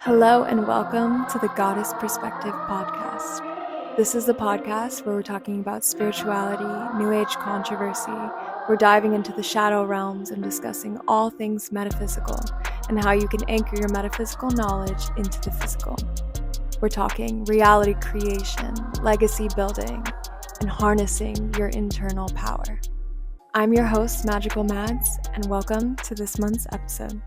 Hello and welcome to the Goddess Perspective podcast. This is the podcast where we're talking about spirituality, New Age controversy. We're diving into the shadow realms and discussing all things metaphysical and how you can anchor your metaphysical knowledge into the physical. We're talking reality creation, legacy building, and harnessing your internal power. I'm your host, Magical Mads, and welcome to this month's episode.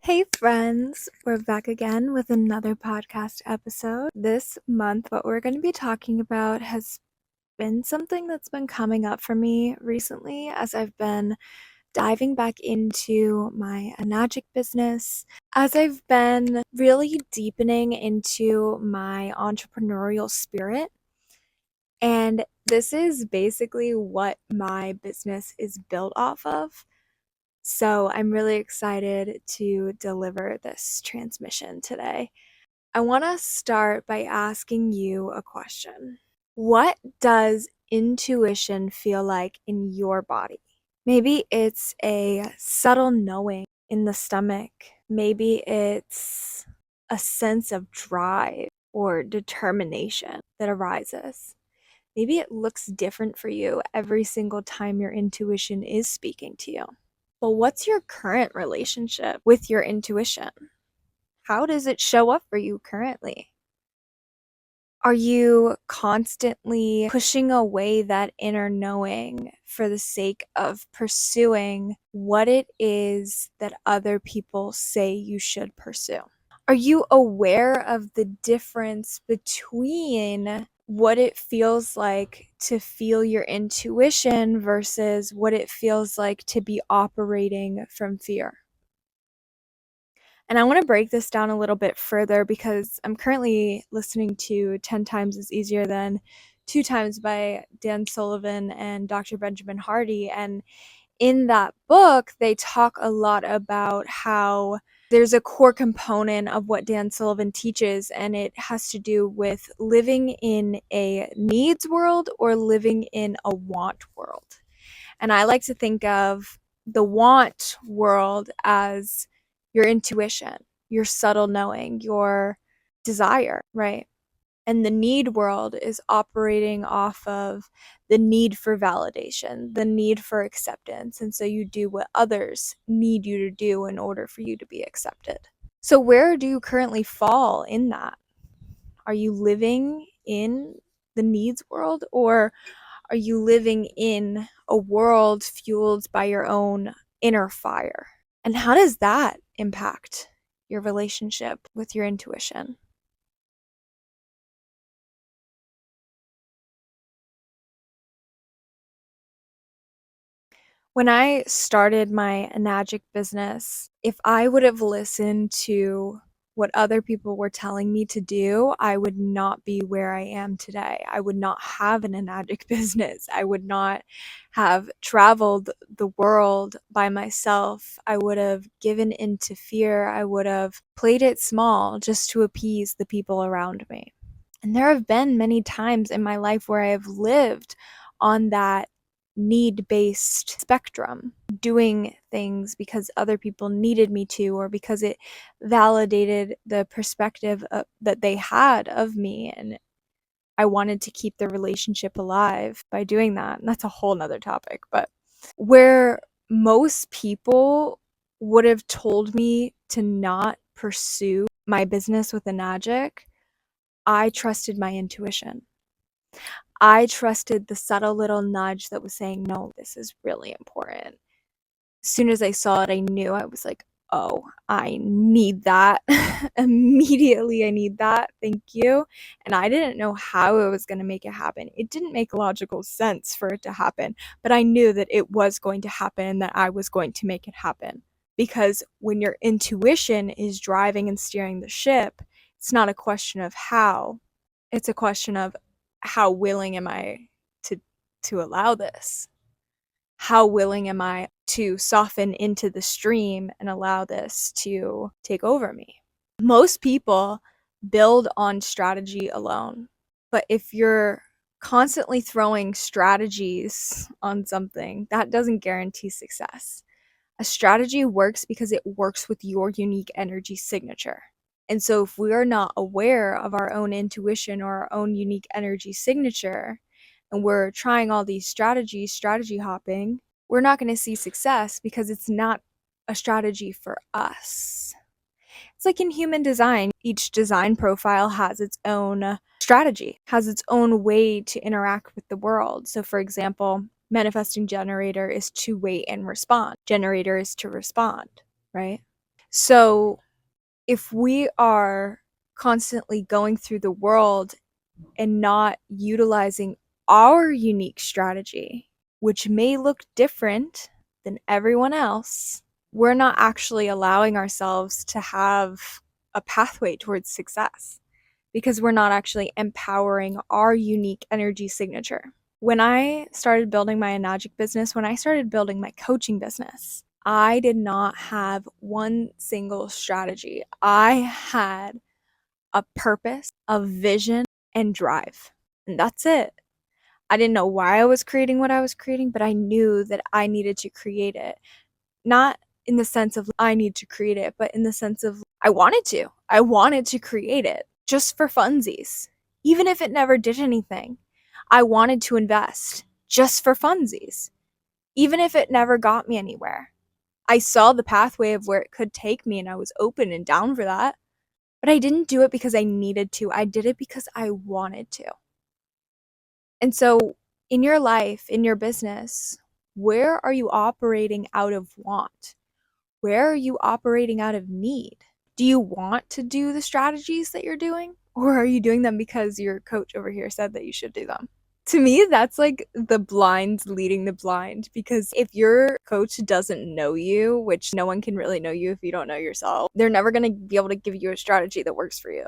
Hey friends, we're back again with another podcast episode. This month, what we're going to be talking about has been something that's been coming up for me recently as I've been diving back into my Anagic business, as I've been really deepening into my entrepreneurial spirit. And this is basically what my business is built off of. So I'm really excited to deliver this transmission today. I want to start by asking you a question. What does intuition feel like in your body? Maybe it's a subtle knowing in the stomach. Maybe it's a sense of drive or determination that arises. Maybe it looks different for you every single time your intuition is speaking to you. But what's your current relationship with your intuition? How does it show up for you currently? Are you constantly pushing away that inner knowing for the sake of pursuing what it is that other people say you should pursue? Are you aware of the difference between what it feels like to feel your intuition versus what it feels like to be operating from fear? And I want to break this down a little bit further because I'm currently listening to 10 Times is Easier Than 2 Times by Dan Sullivan and Dr. Benjamin Hardy. And in that book, they talk a lot about how there's a core component of what Dan Sullivan teaches, and it has to do with living in a needs world or living in a want world. And I like to think of the want world as your intuition, your subtle knowing, your desire, right? And the need world is operating off of the need for validation, the need for acceptance. And so you do what others need you to do in order for you to be accepted. So where do you currently fall in that? Are you living in the needs world, or are you living in a world fueled by your own inner fire? And how does that impact your relationship with your intuition? When I started my Anagic business, if I would have listened to what other people were telling me to do, I would not be where I am today. I would not have an Anagic business. I would not have traveled the world by myself. I would have given into fear. I would have played it small just to appease the people around me. And there have been many times in my life where I have lived on that need-based spectrum, doing things because other people needed me to, or because it validated the perspective that they had of me, and I wanted to keep the relationship alive by doing that. And that's a whole nother topic. But where most people would have told me to not pursue my business with Anagic, I trusted my intuition. I trusted the subtle little nudge that was saying, no, this is really important. As soon as I saw it, I knew. I was like, oh, I need that. Immediately, I need that. Thank you. And I didn't know how I was going to make it happen. It didn't make logical sense for it to happen, but I knew that it was going to happen and that I was going to make it happen. Because when your intuition is driving and steering the ship, it's not a question of how, it's a question of how willing am I to allow this? How willing am I to soften into the stream and allow this to take over me? Most people build on strategy alone. But if you're constantly throwing strategies on something, that doesn't guarantee success. A strategy works because it works with your unique energy signature. And so if we are not aware of our own intuition or our own unique energy signature, and we're trying all these strategies, strategy hopping, we're not going to see success because it's not a strategy for us. It's like in human design, each design profile has its own strategy, has its own way to interact with the world. So for example, manifesting generator is to wait and respond. Generator is to respond, right? So if we are constantly going through the world and not utilizing our unique strategy, which may look different than everyone else, we're not actually allowing ourselves to have a pathway towards success because we're not actually empowering our unique energy signature. When I started building my Enagic business, when I started building my coaching business, I did not have one single strategy. I had a purpose, a vision, and drive. And that's it. I didn't know why I was creating what I was creating, but I knew that I needed to create it. Not in the sense of I need to create it, but in the sense of I wanted to. I wanted to create it just for funsies. Even if it never did anything, I wanted to invest just for funsies. Even if it never got me anywhere. I saw the pathway of where it could take me and I was open and down for that. But I didn't do it because I needed to. I did it because I wanted to. And so in your life, in your business, where are you operating out of want? Where are you operating out of need? Do you want to do the strategies that you're doing? Or are you doing them because your coach over here said that you should do them? To me, that's like the blind leading the blind, because if your coach doesn't know you, which no one can really know you if you don't know yourself, they're never going to be able to give you a strategy that works for you.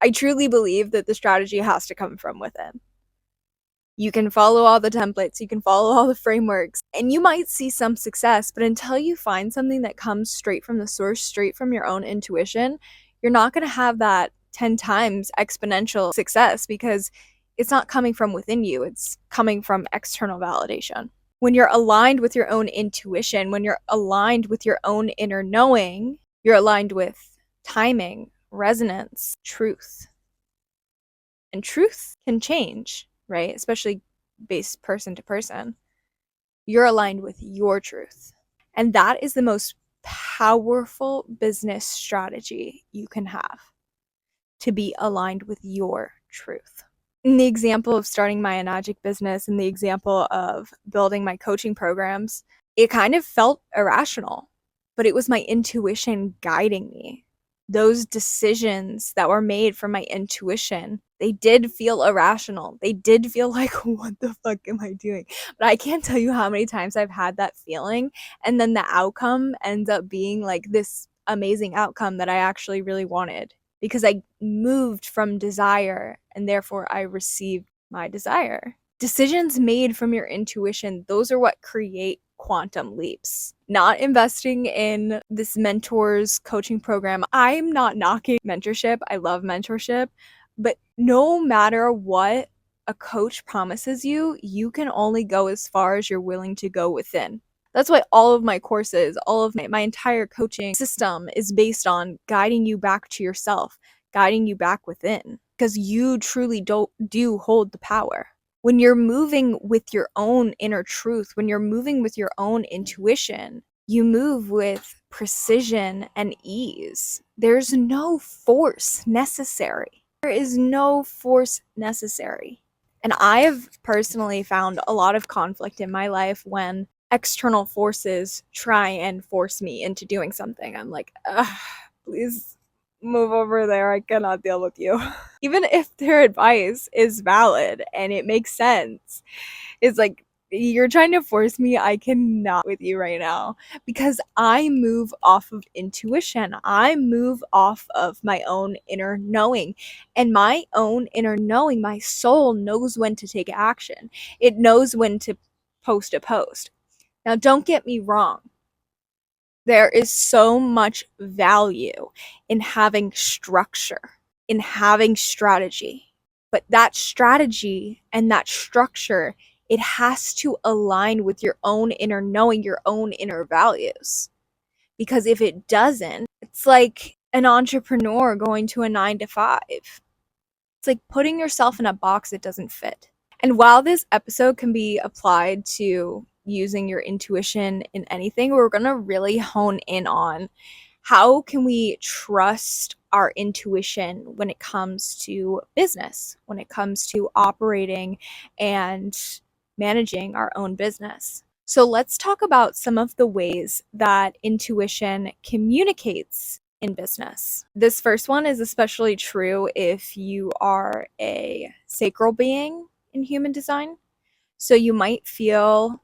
I truly believe that the strategy has to come from within. You can follow all the templates, you can follow all the frameworks, and you might see some success, but until you find something that comes straight from the source, straight from your own intuition, you're not going to have that 10 times exponential success because it's not coming from within you, it's coming from external validation. When you're aligned with your own intuition, when you're aligned with your own inner knowing, you're aligned with timing, resonance, truth. And truth can change, right? Especially based person to person. You're aligned with your truth. And that is the most powerful business strategy you can have, to be aligned with your truth. In the example of starting my Enagic business and the example of building my coaching programs, it kind of felt irrational, but it was my intuition guiding me. Those decisions that were made from my intuition, they did feel irrational. They did feel like, what the fuck am I doing? But I can't tell you how many times I've had that feeling, and then the outcome ends up being like this amazing outcome that I actually really wanted, because I moved from desire and therefore I received my desire. Decisions made from your intuition, those are what create quantum leaps. Not investing in this mentor's coaching program. I'm not knocking mentorship. I love mentorship. But no matter what a coach promises you, you can only go as far as you're willing to go within. That's why all of my courses, all of my entire coaching system is based on guiding you back to yourself, guiding you back within, because you truly do hold the power. When you're moving with your own inner truth, when you're moving with your own intuition, you move with precision and ease. There's no force necessary. There is no force necessary. And I have personally found a lot of conflict in my life when external forces try and force me into doing something. I'm like, please move over there. I cannot deal with you. Even if their advice is valid and it makes sense, it's like, you're trying to force me. I cannot with you right now, because I move off of intuition. I move off of my own inner knowing, and my own inner knowing, my soul knows when to take action. It knows when to post a post. Now, don't get me wrong. There is so much value in having structure, in having strategy. But that strategy and that structure, it has to align with your own inner knowing, your own inner values. Because if it doesn't, it's like an entrepreneur going to a 9 to 5. It's like putting yourself in a box that doesn't fit. And while this episode can be applied to using your intuition in anything, we're going to really hone in on how can we trust our intuition when it comes to business, when it comes to operating and managing our own business. So let's talk about some of the ways that intuition communicates in business. This first one is especially true if you are a sacral being in human design. So you might feel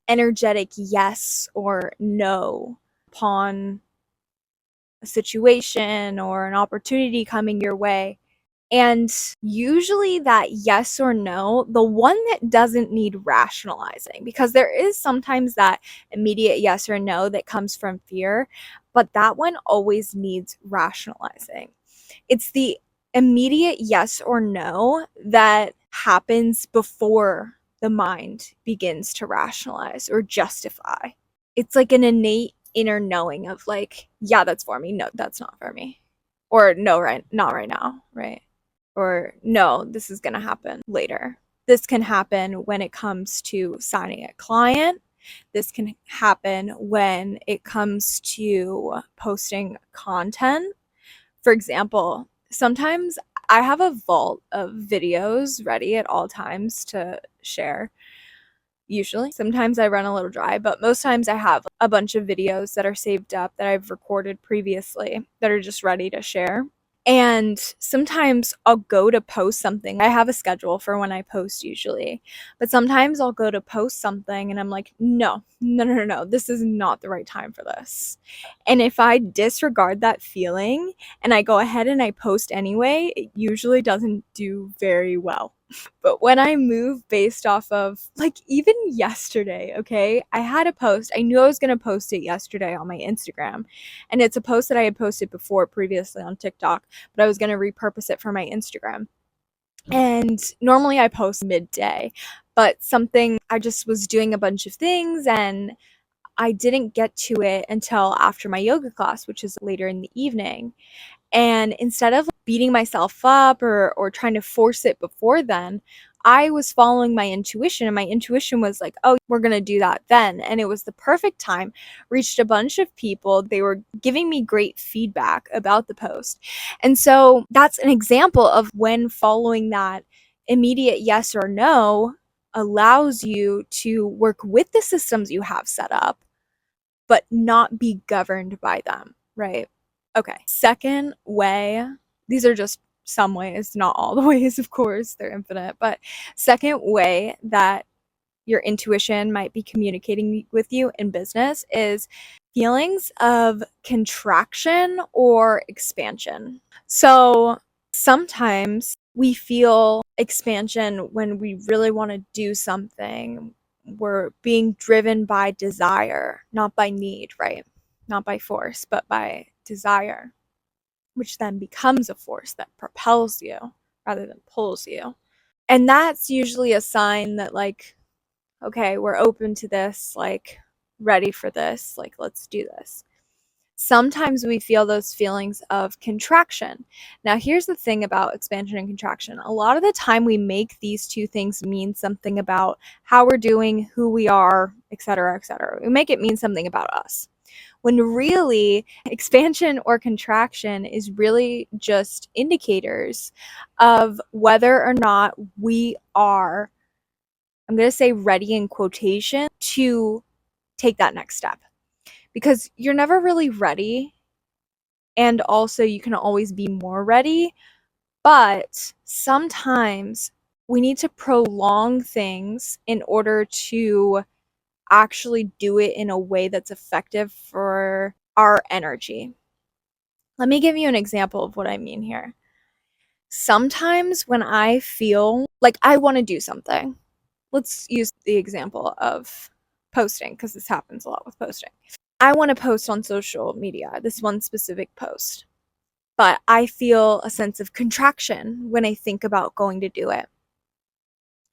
energetic yes or no upon a situation or an opportunity coming your way. And usually that yes or no, the one that doesn't need rationalizing, because there is sometimes that immediate yes or no that comes from fear, but that one always needs rationalizing. It's the immediate yes or no that happens before the mind begins to rationalize or justify. It's like an innate inner knowing of like, yeah, that's for me. No, that's not for me. Or no, right, not right now, right? Or no, this is going to happen later. This can happen when it comes to signing a client. This can happen when it comes to posting content. For example, sometimes I have a vault of videos ready at all times to share. Usually, sometimes I run a little dry, but most times I have a bunch of videos that are saved up that I've recorded previously that are just ready to share. And sometimes I'll go to post something. I have a schedule for when I post usually, but sometimes I'll go to post something and I'm like, no, no, no, no, no, this is not the right time for this. And if I disregard that feeling and I go ahead and I post anyway, it usually doesn't do very well. But when I move based off of, like, even yesterday, okay, I had a post. I knew I was going to post it yesterday on my Instagram. And it's a post that I had posted before previously on TikTok, but I was going to repurpose it for my Instagram. And normally I post midday, but something, I just was doing a bunch of things and I didn't get to it until after my yoga class, which is later in the evening. And instead of beating myself up or trying to force it before then, I was following my intuition, and my intuition was like, oh, we're going to do that then. And it was the perfect time. Reached a bunch of people. They were giving me great feedback about the post. And so that's an example of when following that immediate yes or no allows you to work with the systems you have set up, but not be governed by them, right? Okay, second way, these are just some ways, not all the ways, of course, they're infinite, but second way that your intuition might be communicating with you in business is feelings of contraction or expansion. So sometimes we feel expansion when we really want to do something. We're being driven by desire, not by need, right? Not by force, but by desire, which then becomes a force that propels you rather than pulls you. And that's usually a sign that, like, okay, we're open to this, like, ready for this, like, let's do this. Sometimes we feel those feelings of contraction. Now, here's the thing about expansion and contraction. A lot of the time we make these two things mean something about how we're doing, who we are, etc., etc. We make it mean something about us. When really, expansion or contraction is really just indicators of whether or not we are, I'm going to say ready in quotation, to take that next step. Because you're never really ready, and also you can always be more ready, but sometimes we need to prolong things in order to actually do it in a way that's effective for our energy. Let me give you an example of what I mean here. Sometimes when I feel like I want to do something, let's use the example of posting, because this happens a lot with posting. I want to post on social media, this one specific post, but I feel a sense of contraction when I think about going to do it.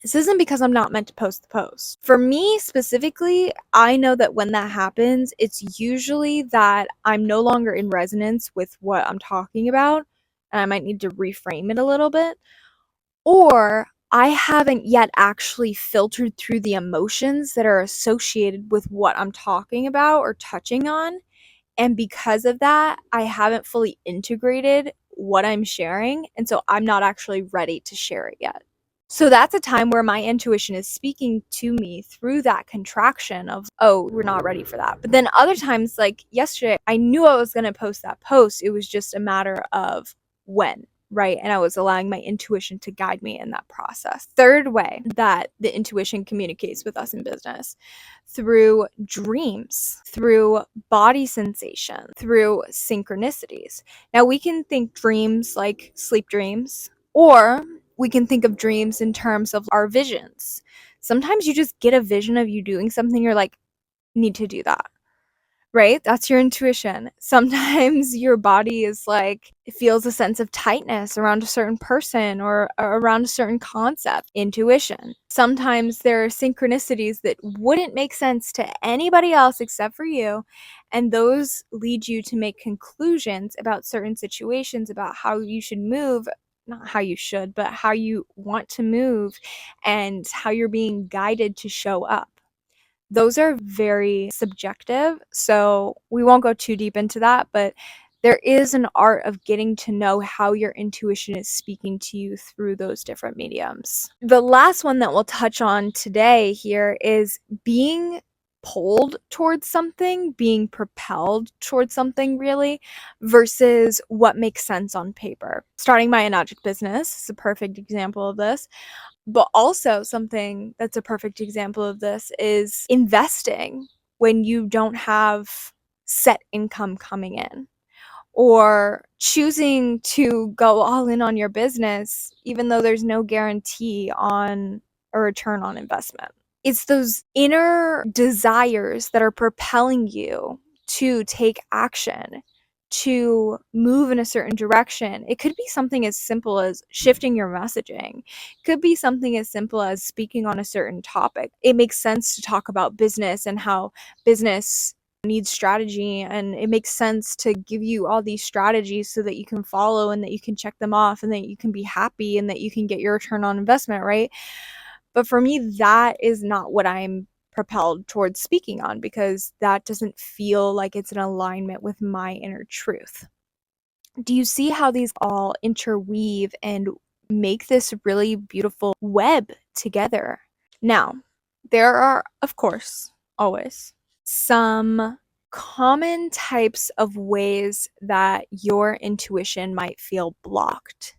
This isn't because I'm not meant to post the post. For me specifically, I know that when that happens, it's usually that I'm no longer in resonance with what I'm talking about, and I might need to reframe it a little bit, or I haven't yet actually filtered through the emotions that are associated with what I'm talking about or touching on. And because of that, I haven't fully integrated what I'm sharing. And so I'm not actually ready to share it yet. So that's a time where my intuition is speaking to me through that contraction of, oh, we're not ready for that. But then other times, like yesterday, I knew I was going to post that post. It was just a matter of when, right? And I was allowing my intuition to guide me in that process. Third way that the intuition communicates with us in business: through dreams, through body sensation, through synchronicities. Now, we can think dreams like sleep dreams, or we can think of dreams in terms of our visions. Sometimes you just get a vision of you doing something, you're like, need to do that, right? That's your intuition. Sometimes your body is like, it feels a sense of tightness around a certain person or around a certain concept. Intuition. Sometimes there are synchronicities that wouldn't make sense to anybody else except for you, and those lead you to make conclusions about certain situations, about how you should move. Not how you should, but how you want to move and how you're being guided to show up. Those are very subjective, so we won't go too deep into that, but there is an art of getting to know how your intuition is speaking to you through those different mediums. The last one that we'll touch on today here is being pulled towards something, being propelled towards something really, versus what makes sense on paper. Starting my Enagic business is a perfect example of this. But also, something that's a perfect example of this is investing when you don't have set income coming in, or choosing to go all in on your business even though there's no guarantee on a return on investment. It's those inner desires that are propelling you to take action, to move in a certain direction. It could be something as simple as shifting your messaging. It could be something as simple as speaking on a certain topic. It makes sense to talk about business and how business needs strategy, and it makes sense to give you all these strategies so that you can follow and that you can check them off and that you can be happy and that you can get your return on investment, right? But for me, that is not what I'm propelled towards speaking on, because that doesn't feel like it's in alignment with my inner truth. Do you see how these all interweave and make this really beautiful web together? Now, there are, of course, always some common types of ways that your intuition might feel blocked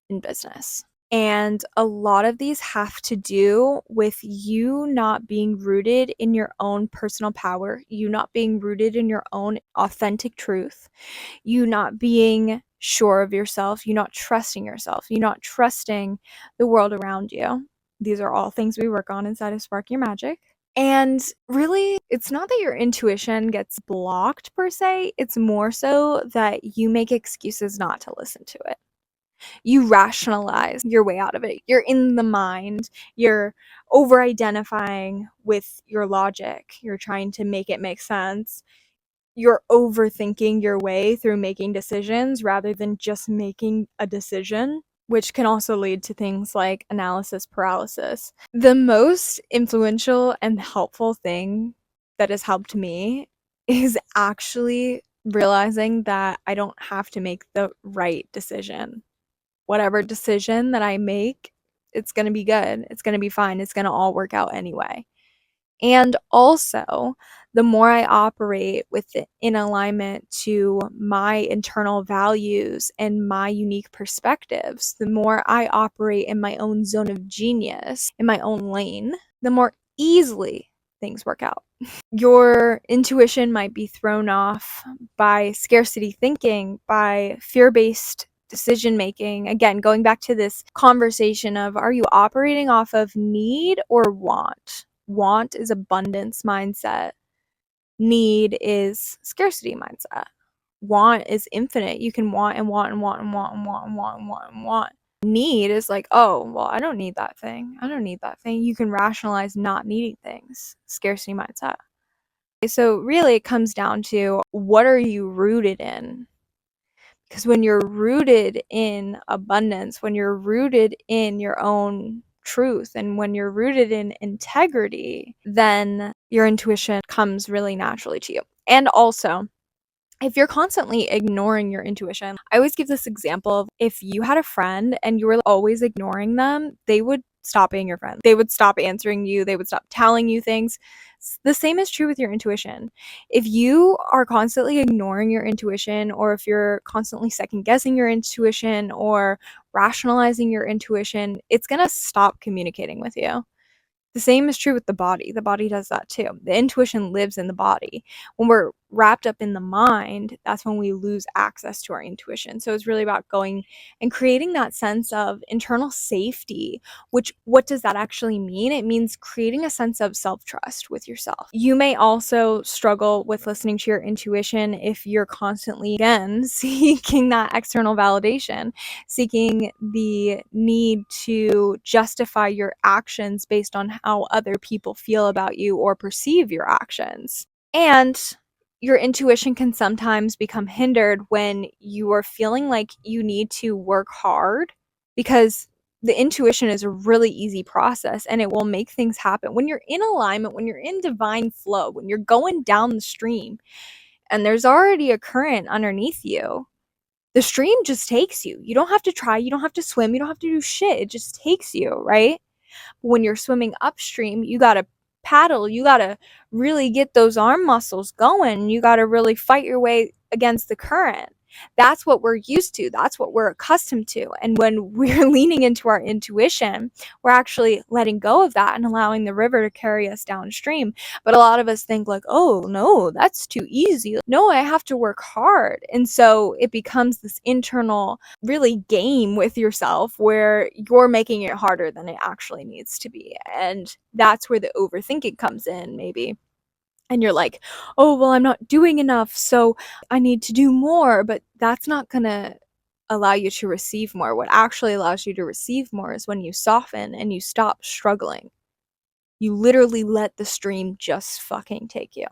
in business. And a lot of these have to do with you not being rooted in your own personal power, you not being rooted in your own authentic truth, you not being sure of yourself, you not trusting yourself, you not trusting the world around you. These are all things we work on inside of Spark Your Magic. And really, it's not that your intuition gets blocked per se, it's more so that you make excuses not to listen to it. You rationalize your way out of it. You're in the mind. You're over identifying with your logic. You're trying to make it make sense. You're overthinking your way through making decisions rather than just making a decision, which can also lead to things like analysis paralysis. The most influential and helpful thing that has helped me is actually realizing that I don't have to make the right decision. Whatever decision that I make, it's going to be good. It's going to be fine. It's going to all work out anyway. And also, the more I operate with it in alignment to my internal values and my unique perspectives, the more I operate in my own zone of genius, in my own lane, the more easily things work out. Your intuition might be thrown off by scarcity thinking, by fear-based decision making. Again, going back to this conversation of, are you operating off of need or want? Want is abundance mindset. Need is scarcity mindset. Want is infinite. You can want and want and want and want and want and want and want and want. Need is like, oh, well, I don't need that thing. I don't need that thing. You can rationalize not needing things. Scarcity mindset. So really it comes down to, what are you rooted in? Because when you're rooted in abundance, when you're rooted in your own truth, and when you're rooted in integrity, then your intuition comes really naturally to you. And also, if you're constantly ignoring your intuition, I always give this example of, if you had a friend and you were always ignoring them, they would stop being your friend. They would stop answering you. They would stop telling you things. The same is true with your intuition. If you are constantly ignoring your intuition, or if you're constantly second guessing your intuition or rationalizing your intuition, it's going to stop communicating with you. The same is true with the body. The body does that too. The intuition lives in the body. When we're wrapped up in the mind, that's when we lose access to our intuition. So it's really about going and creating that sense of internal safety, which, what does that actually mean? It means creating a sense of self-trust with yourself. You may also struggle with listening to your intuition if you're constantly, again, seeking that external validation, seeking the need to justify your actions based on how other people feel about you or perceive your actions. And your intuition can sometimes become hindered when you are feeling like you need to work hard, because the intuition is a really easy process and it will make things happen. When you're in alignment, when you're in divine flow, when you're going down the stream and there's already a current underneath you, the stream just takes you. You don't have to try, you don't have to swim, you don't have to do shit. It just takes you, right? When you're swimming upstream, you got to paddle, you got to really get those arm muscles going, you got to really fight your way against the current. That's what we're used to, that's what we're accustomed to. And when we're leaning into our intuition, we're actually letting go of that and allowing the river to carry us downstream. But a lot of us think like, oh no, that's too easy, no, I have to work hard. And so it becomes this internal really game with yourself where you're making it harder than it actually needs to be. And that's where the overthinking comes in, maybe. And you're like, oh, well, I'm not doing enough, so I need to do more. But that's not going to allow you to receive more. What actually allows you to receive more is when you soften and you stop struggling. You literally let the stream just fucking take you.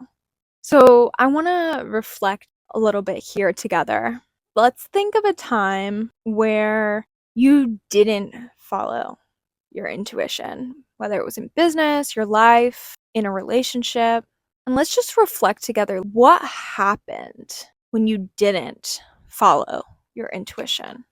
So I want to reflect a little bit here together. Let's think of a time where you didn't follow your intuition, whether it was in business, your life, in a relationship. And let's just reflect together, what happened when you didn't follow your intuition.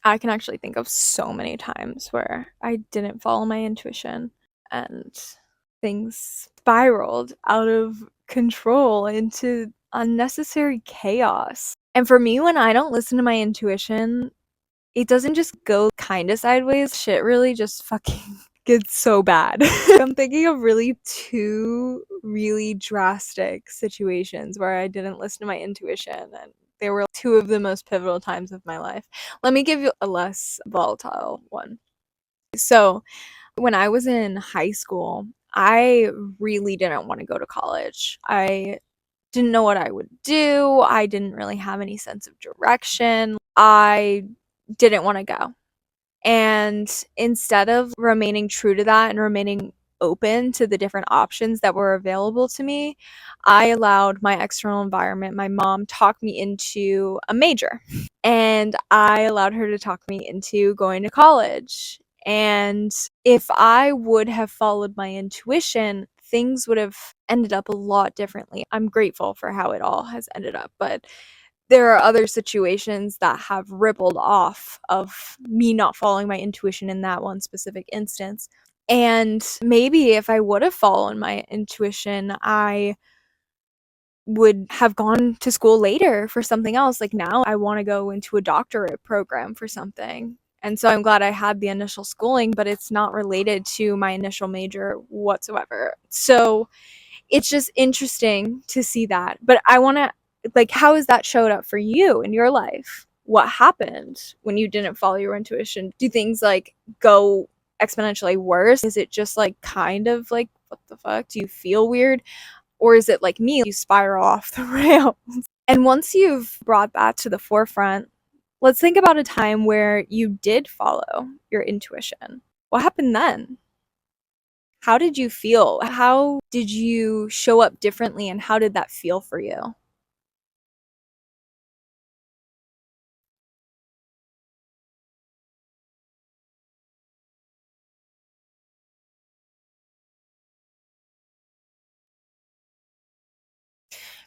I can actually think of so many times where I didn't follow my intuition and things spiraled out of control into unnecessary chaos. And for me, when I don't listen to my intuition, it doesn't just go kinda sideways, shit really just fucking gets so bad. I'm thinking of really two really drastic situations where I didn't listen to my intuition, and they were two of the most pivotal times of my life. Let me give you a less volatile one. So, when I was in high school, I really didn't wanna go to college. I didn't know what I would do, I didn't really have any sense of direction. I didn't wanna go. And instead of remaining true to that and remaining open to the different options that were available to me, I allowed my external environment, my mom, talk me into a major. And I allowed her to talk me into going to college. And if I would have followed my intuition, things would have ended up a lot differently. I'm grateful for how it all has ended up, but there are other situations that have rippled off of me not following my intuition in that one specific instance. And maybe if I would have followed my intuition, I would have gone to school later for something else. Like now I want to go into a doctorate program for something. And so I'm glad I had the initial schooling, but it's not related to my initial major whatsoever. So it's just interesting to see that. But I want to Like, how has that showed up for you in your life? What happened when you didn't follow your intuition? Do things like go exponentially worse? Is it just like kind of like, what the fuck? Do you feel weird? Or is it like me, you spiral off the rails? And once you've brought that to the forefront, let's think about a time where you did follow your intuition. What happened then? How did you feel? How did you show up differently, and how did that feel for you?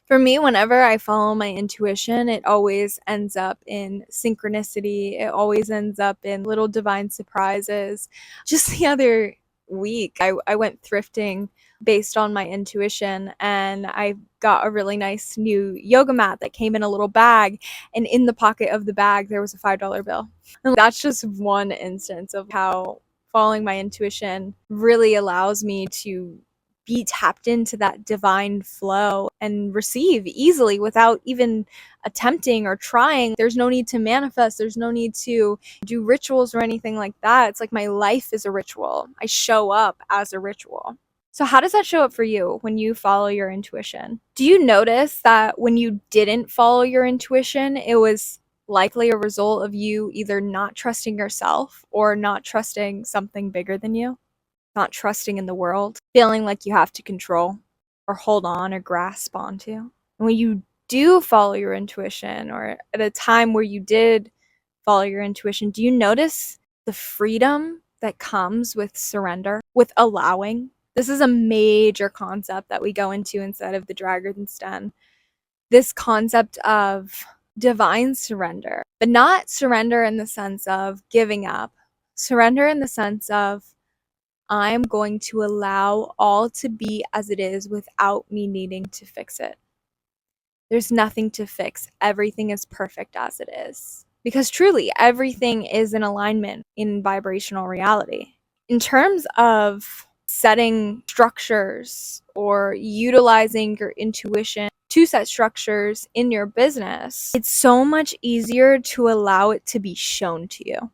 For me, whenever I follow my intuition, it always ends up in synchronicity. It always ends up in little divine surprises. Just the other week, I went thrifting based on my intuition, and I got a really nice new yoga mat that came in a little bag. And in the pocket of the bag, there was a $5 bill. And that's just one instance of how following my intuition really allows me to be tapped into that divine flow and receive easily without even attempting or trying. There's no need to manifest. There's no need to do rituals or anything like that. It's like my life is a ritual. I show up as a ritual. So how does that show up for you when you follow your intuition? Do you notice that when you didn't follow your intuition, it was likely a result of you either not trusting yourself or not trusting something bigger than you? Not trusting in the world, feeling like you have to control or hold on or grasp onto. And when you do follow your intuition, or at a time where you did follow your intuition, do you notice the freedom that comes with surrender, with allowing? This is a major concept that we go into inside of the Dragon's Den. This concept of divine surrender, but not surrender in the sense of giving up, surrender in the sense of I'm going to allow all to be as it is without me needing to fix it. There's nothing to fix. Everything is perfect as it is. Because truly, everything is in alignment in vibrational reality. In terms of setting structures or utilizing your intuition to set structures in your business, it's so much easier to allow it to be shown to you.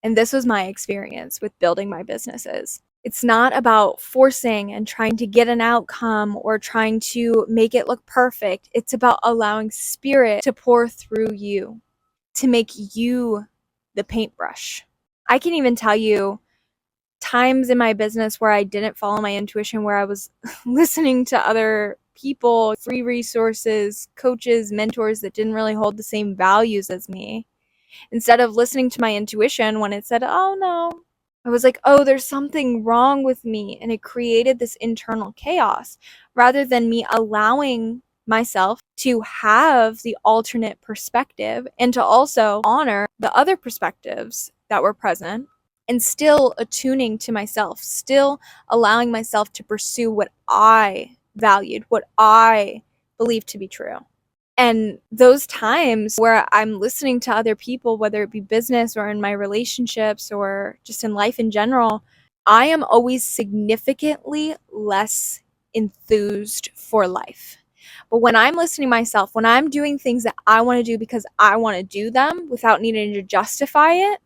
And this was my experience with building my businesses. It's not about forcing and trying to get an outcome or trying to make it look perfect. It's about allowing spirit to pour through you, to make you the paintbrush. I can even tell you times in my business where I didn't follow my intuition, where I was listening to other people, free resources, coaches, mentors that didn't really hold the same values as me. Instead of listening to my intuition when it said, oh no, I was like, oh, there's something wrong with me. And it created this internal chaos rather than me allowing myself to have the alternate perspective and to also honor the other perspectives that were present, and still attuning to myself, still allowing myself to pursue what I valued, what I believed to be true. And those times where I'm listening to other people, whether it be business or in my relationships or just in life in general, I am always significantly less enthused for life. But when I'm listening to myself, when I'm doing things that I want to do because I want to do them without needing to justify it,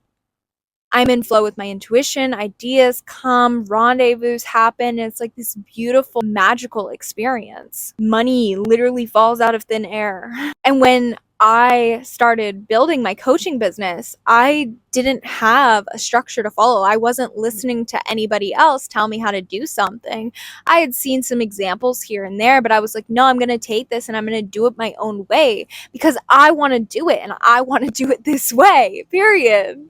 I'm in flow with my intuition, ideas come, rendezvous happen. And it's like this beautiful, magical experience. Money literally falls out of thin air. And when I started building my coaching business, I didn't have a structure to follow. I wasn't listening to anybody else tell me how to do something. I had seen some examples here and there, but I was like, no, I'm going to take this and I'm going to do it my own way because I want to do it and I want to do it this way, period.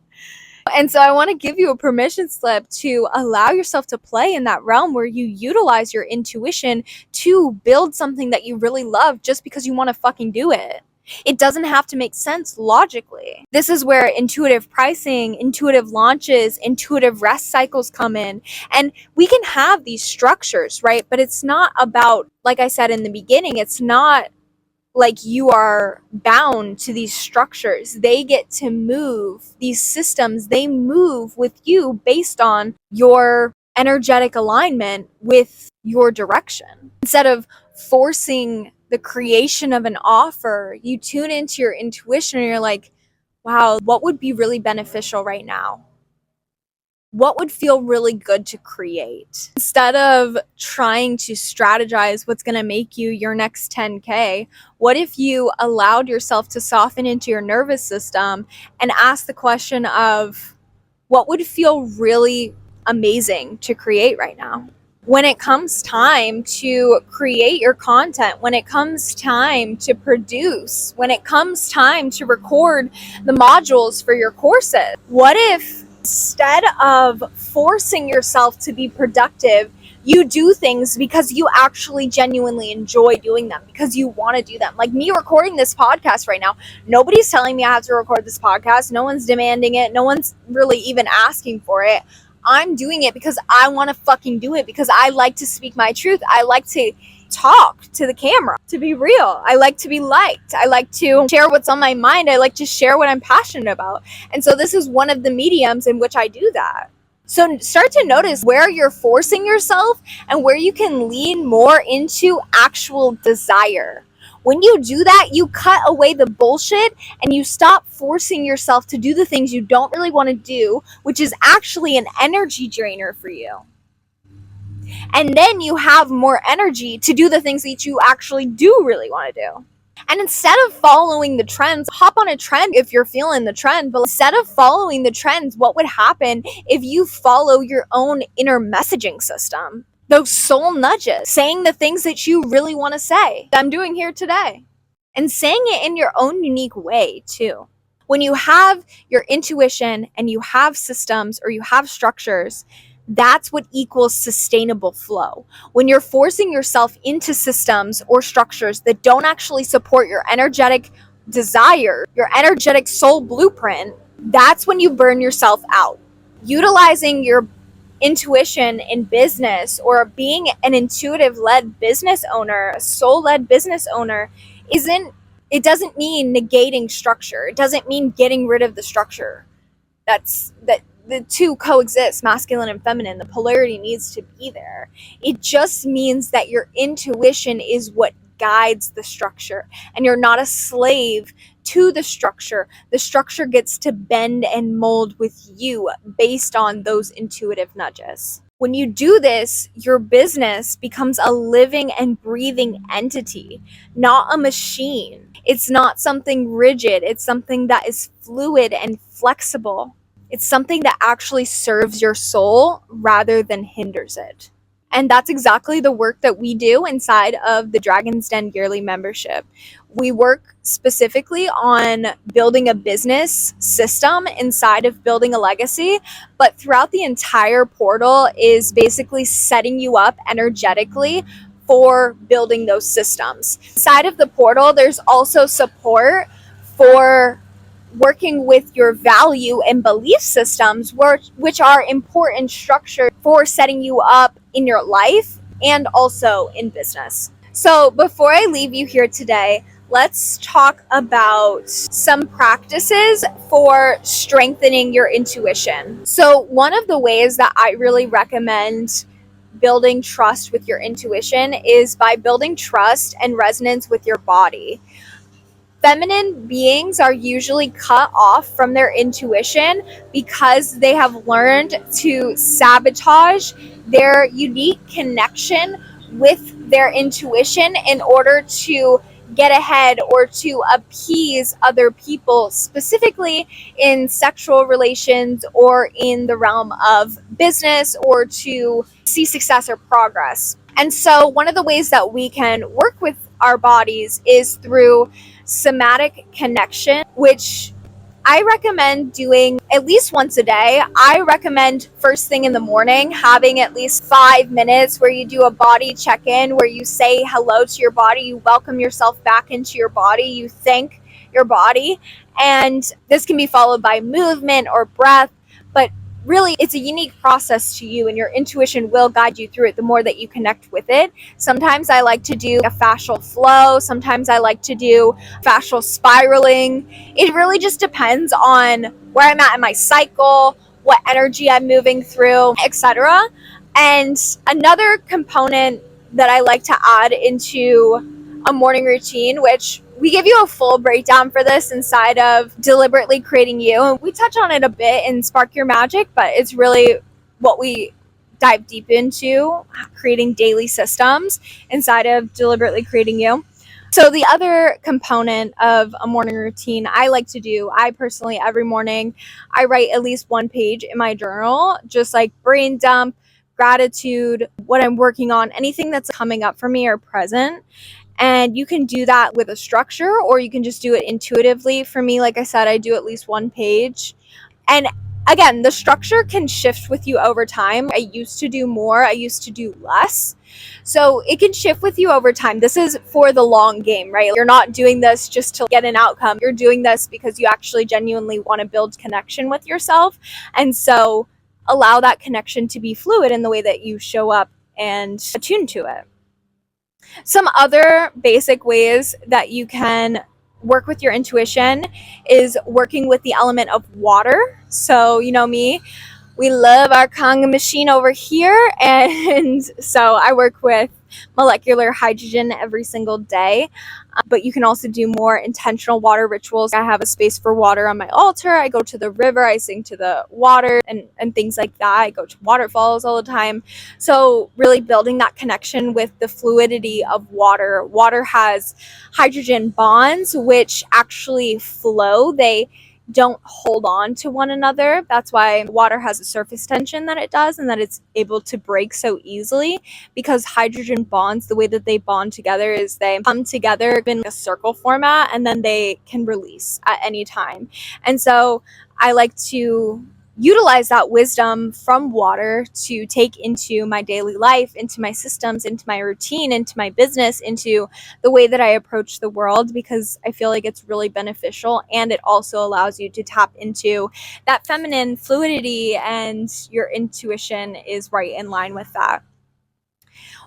And so I want to give you a permission slip to allow yourself to play in that realm where you utilize your intuition to build something that you really love just because you want to fucking do it. It doesn't have to make sense logically. This is where intuitive pricing, intuitive launches, intuitive rest cycles come in. And we can have these structures, right? But it's not about, like I said in the beginning, it's not like you are bound to these structures. They get to move, these systems, they move with you based on your energetic alignment with your direction. Instead of forcing the creation of an offer, you tune into your intuition and you're like, wow, what would be really beneficial right now? What would feel really good to create? Instead of trying to strategize what's going to make you your next 10K, what if you allowed yourself to soften into your nervous system and ask the question of what would feel really amazing to create right now? When it comes time to create your content, when it comes time to produce, when it comes time to record the modules for your courses, what if instead of forcing yourself to be productive, you do things because you actually genuinely enjoy doing them, because you want to do them? Like me recording this podcast right now, nobody's telling me I have to record this podcast. No one's demanding it. No one's really even asking for it. I'm doing it because I want to fucking do it, because I like to speak my truth. I like to talk to the camera, to be real. I like to be liked. I like to share what's on my mind. I like to share what I'm passionate about. And so this is one of the mediums in which I do that. So start to notice where you're forcing yourself and where you can lean more into actual desire. When you do that, you cut away the bullshit and you stop forcing yourself to do the things you don't really want to do, which is actually an energy drainer for you. And then you have more energy to do the things that you actually do really want to do. And instead of following the trends, hop on a trend if you're feeling the trend. But instead of following the trends, what would happen if you follow your own inner messaging system? Those soul nudges, saying the things that you really want to say. I'm doing here today. And saying it in your own unique way too. When you have your intuition and you have systems or you have structures, that's what equals sustainable flow. When you're forcing yourself into systems or structures that don't actually support your energetic desire, your energetic soul blueprint, that's when you burn yourself out. Utilizing your intuition in business, or being an intuitive-led business owner, a soul-led business owner, it doesn't mean negating structure. It doesn't mean getting rid of the structure. That the two coexist, masculine and feminine. The polarity needs to be there. It just means that your intuition is what guides the structure, and you're not a slave to the structure. The structure gets to bend and mold with you based on those intuitive nudges. When you do this, your business becomes a living and breathing entity, not a machine. It's not something rigid. It's something that is fluid and flexible. It's something that actually serves your soul rather than hinders it. And that's exactly the work that we do inside of the Dragon's Den yearly membership. We work specifically on building a business system inside of building a legacy, but throughout the entire portal is basically setting you up energetically for building those systems. Inside of the portal, there's also support for working with your value and belief systems, which are important structure for setting you up in your life and also in business. So before I leave you here today, let's talk about some practices for strengthening your intuition. So one of the ways that I really recommend building trust with your intuition is by building trust and resonance with your body. Feminine beings are usually cut off from their intuition because they have learned to sabotage their unique connection with their intuition in order to get ahead or to appease other people, specifically in sexual relations or in the realm of business, or to see success or progress. And so one of the ways that we can work with our bodies is through somatic connection, which I recommend doing at least once a day. I recommend first thing in the morning having at least 5 minutes where you do a body check-in, where you say hello to your body, you welcome yourself back into your body, you thank your body. And this can be followed by movement or breath, but really it's a unique process to you, and your intuition will guide you through it the more that you connect with it. Sometimes I like to do a fascial flow. Sometimes I like to do fascial spiraling. It really just depends on where I'm at in my cycle, what energy I'm moving through, etc. And another component that I like to add into a morning routine, which we give you a full breakdown for this inside of Deliberately Creating You. And we touch on it a bit in Spark Your Magic, but it's really what we dive deep into, creating daily systems inside of Deliberately Creating You. So the other component of a morning routine I like to do, I personally, every morning, I write at least one page in my journal, just like brain dump, gratitude, what I'm working on, anything that's coming up for me or present. And you can do that with a structure, or you can just do it intuitively. For me, like I said, I do at least one page. And again, the structure can shift with you over time. I used to do more, I used to do less. So it can shift with you over time. This is for the long game, right? You're not doing this just to get an outcome. You're doing this because you actually genuinely want to build connection with yourself. And so allow that connection to be fluid in the way that you show up and attune to it. Some other basic ways that you can work with your intuition is working with the element of water. So, you know me, we love our conga machine over here. And so I work with molecular hydrogen every single day. But you can also do more intentional water rituals. I have a space for water on my altar. I go to the river, I sing to the water and things like that. I go to waterfalls all the time. So really building that connection with the fluidity of water. Water has hydrogen bonds, which actually flow. They don't hold on to one another. That's why water has a surface tension that it does, and that it's able to break so easily, because hydrogen bonds, the way that they bond together is they come together in a circle format and then they can release at any time. And so I like to utilize that wisdom from water to take into my daily life, into my systems, into my routine, into my business, into the way that I approach the world, because I feel like it's really beneficial, and it also allows you to tap into that feminine fluidity, and your intuition is right in line with that.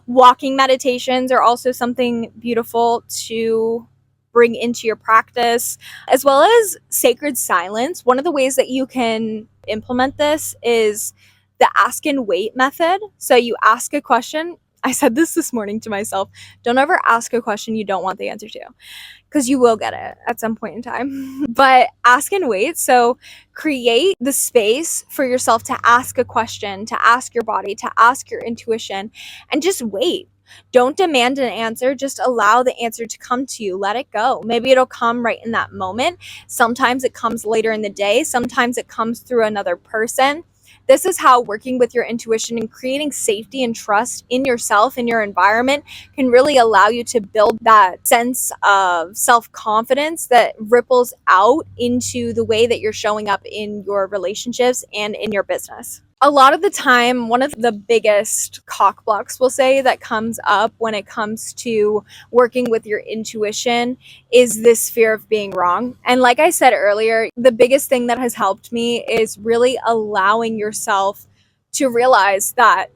Walking meditations are also something beautiful to bring into your practice, as well as sacred silence. One of the ways that you can implement this is the ask and wait method. So you ask a question. I said this morning to myself, don't ever ask a question you don't want the answer to, because you will get it at some point in time. But ask and wait. So create the space for yourself to ask a question, to ask your body, to ask your intuition, and just wait. Don't demand an answer. Just allow the answer to come to you. Let it go. Maybe it'll come right in that moment. Sometimes it comes later in the day. Sometimes it comes through another person. This is how working with your intuition and creating safety and trust in yourself and your environment can really allow you to build that sense of self-confidence that ripples out into the way that you're showing up in your relationships and in your business. A lot of the time, one of the biggest cock blocks, we'll say, that comes up when it comes to working with your intuition is this fear of being wrong. And like I said earlier, the biggest thing that has helped me is really allowing yourself to realize that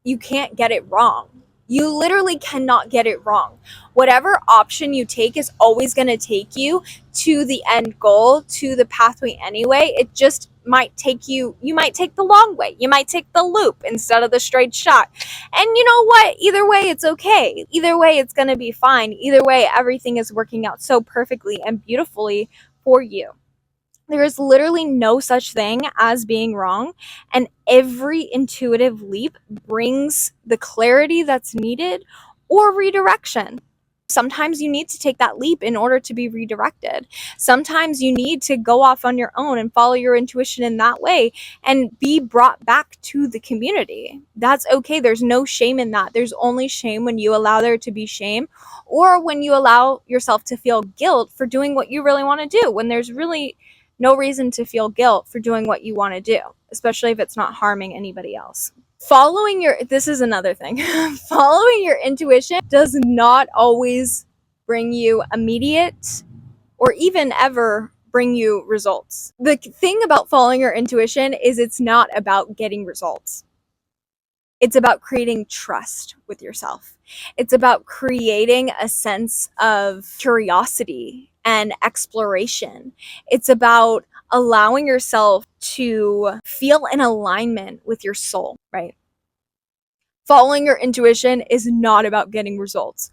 you can't get it wrong. You literally cannot get it wrong. Whatever option you take is always going to take you to the end goal, to the pathway anyway. It just might take you might take the long way. You might take the loop instead of the straight shot. And you know what? Either way, it's okay. Either way, it's going to be fine. Either way, everything is working out so perfectly and beautifully for you. There is literally no such thing as being wrong, and every intuitive leap brings the clarity that's needed or redirection. Sometimes you need to take that leap in order to be redirected. Sometimes you need to go off on your own and follow your intuition in that way and be brought back to the community. That's okay. There's no shame in that. There's only shame when you allow there to be shame, or when you allow yourself to feel guilt for doing what you really want to do, when there's really no reason to feel guilt for doing what you want to do, especially if it's not harming anybody else. This is another thing. Following your intuition does not always bring you immediate or even ever bring you results. The thing about following your intuition is it's not about getting results. It's about creating trust with yourself. It's about creating a sense of curiosity and exploration. It's about allowing yourself to feel in alignment with your soul, right? Following your intuition is not about getting results.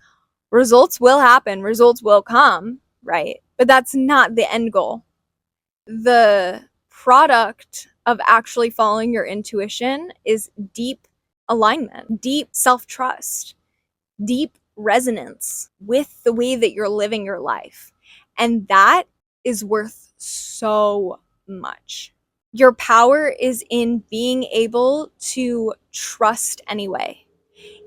Results will happen, results will come, right? But that's not the end goal. The product of actually following your intuition is deep alignment, deep self-trust, deep resonance with the way that you're living your life. And that is worth so much. Your power is in being able to trust anyway,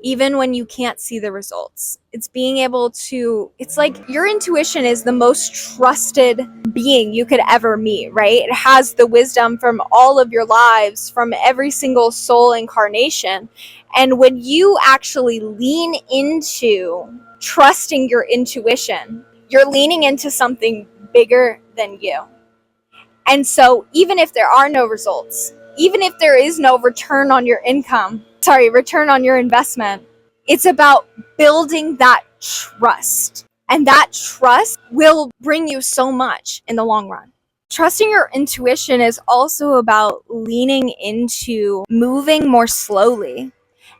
even when you can't see the results. It's being able to, it's like your intuition is the most trusted being you could ever meet, right? It has the wisdom from all of your lives, from every single soul incarnation. And when you actually lean into trusting your intuition, you're leaning into something bigger than you. And so even if there are no results, even if there is no return on your investment, it's about building that trust. And that trust will bring you so much in the long run. Trusting your intuition is also about leaning into moving more slowly.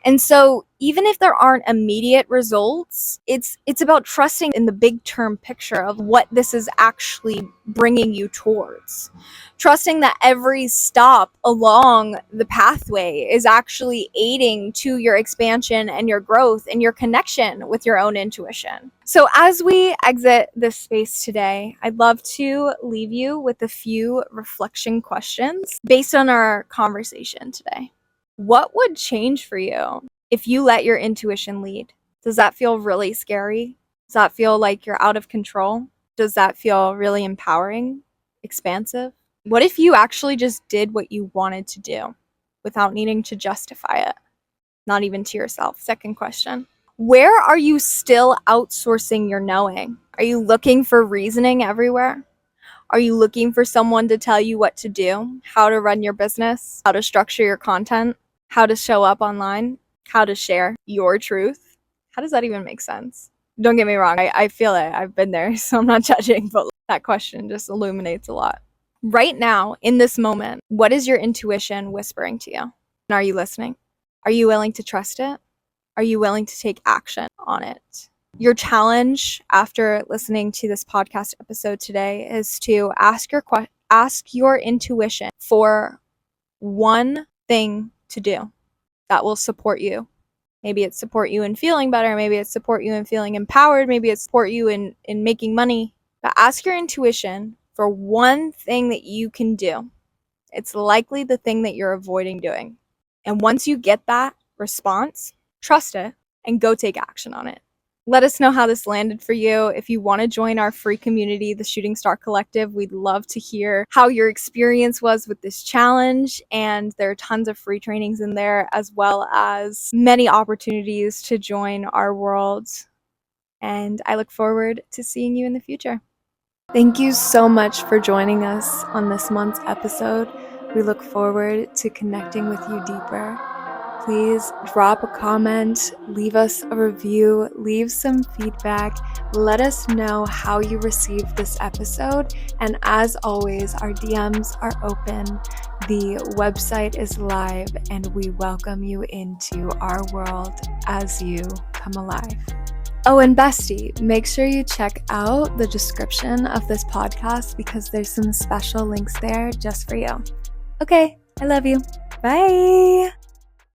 And so even if there aren't immediate results, it's about trusting in the big term picture of what this is actually bringing you towards. Trusting that every stop along the pathway is actually aiding to your expansion and your growth and your connection with your own intuition. So as we exit this space today, I'd love to leave you with a few reflection questions based on our conversation today. What would change for you if you let your intuition lead? Does that feel really scary? Does that feel like you're out of control? Does that feel really empowering, expansive? What if you actually just did what you wanted to do without needing to justify it? Not even to yourself. Second question. Where are you still outsourcing your knowing? Are you looking for reasoning everywhere? Are you looking for someone to tell you what to do, how to run your business, how to structure your content, how to show up online, how to share your truth? How does that even make sense? Don't get me wrong, I feel it. I've been there, so I'm not judging, but that question just illuminates a lot. Right now, in this moment, what is your intuition whispering to you? And are you listening? Are you willing to trust it? Are you willing to take action on it? Your challenge after listening to this podcast episode today is to ask your intuition for one thing to do that will support you. Maybe it's support you in feeling better. Maybe it's support you in feeling empowered. Maybe it's support you in making money. But ask your intuition for one thing that you can do. It's likely the thing that you're avoiding doing. And once you get that response, trust it and go take action on it. Let us know how this landed for you. If you want to join our free community, the Shooting Star Collective, we'd love to hear how your experience was with this challenge. And there are tons of free trainings in there, as well as many opportunities to join our world. And I look forward to seeing you in the future. Thank you so much for joining us on this month's episode. We look forward to connecting with you deeper. Please drop a comment, leave us a review, leave some feedback. Let us know how you received this episode. And as always, our DMs are open. The website is live, and we welcome you into our world as you come alive. Oh, and bestie, make sure you check out the description of this podcast because there's some special links there just for you. Okay, I love you. Bye.